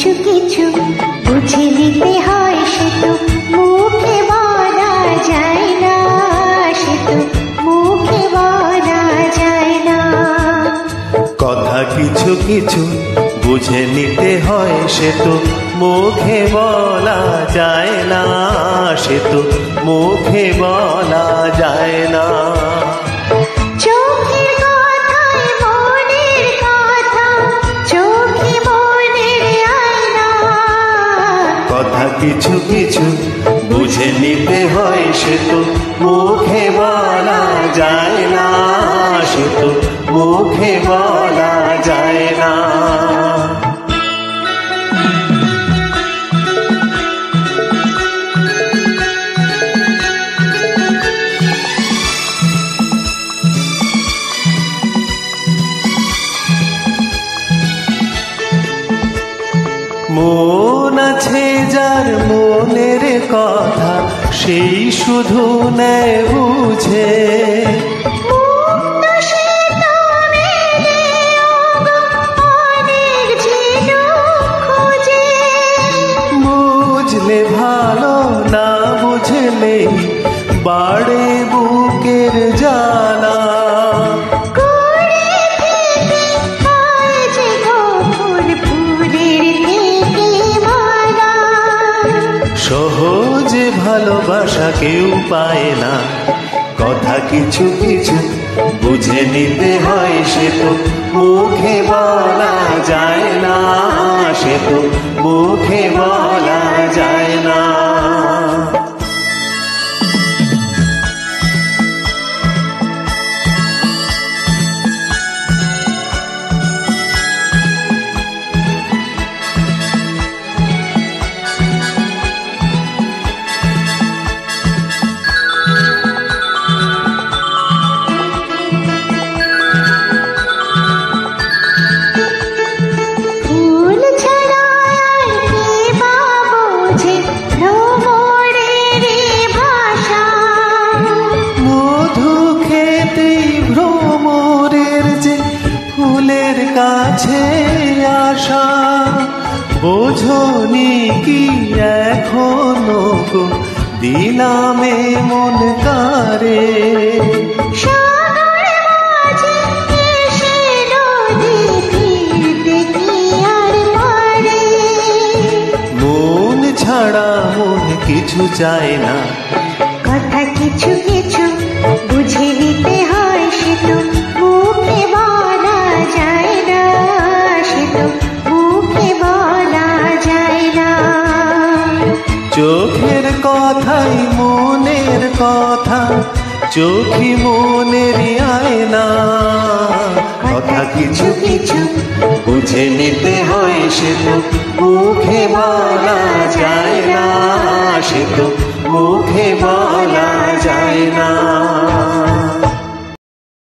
কিছু কিছু বুঝে নিতে হয়, সে তো মুখে বলা যায় না, সে তো মুখে বলা যায় না। কথা কিছু কিছু বুঝে নিতে হয়, সে তো মুখে বলা যায় না, সে তো মুখে বলা যায় না। চোখের কথায় মনের কথা, চোখে মনের আয়না। কথা কিছু কিছু বুঝে নিতে হয়, সে তো মুখে বলা যায় না, সে তো মুখে বলা যায় না। মন আছে যার মনের কথা, সেই শুধু নেয় বুঝে। বুঝলে ভালো, না বুঝলে বাড়ে বুকের জ্বালা। সহজে ভালোবাসা কেউ পায় না, কথা কিছু কিছু বুঝে নিতে হয়, সে তো মুখে বলা যায় না, সে তো মুখে বলা যায় না। ফুলের কাছে আসা বোঝনি কি এখনো গো, দিলামে মন কারে। মন ছাড়া মন কিছু চায় না, কথা কিছু কিছু বুঝে নিতে হয়, সে তো মুখে বলা যায় না, সে তো মুখে বলা যায় না। চোখের কথাই মনের কথা, চোখই মনের আয়না। কথা কিছু কিছু বুঝে নিতে হয়, সে তো মুখে বলা যায় না, সে তো মুখে বলা যায় না।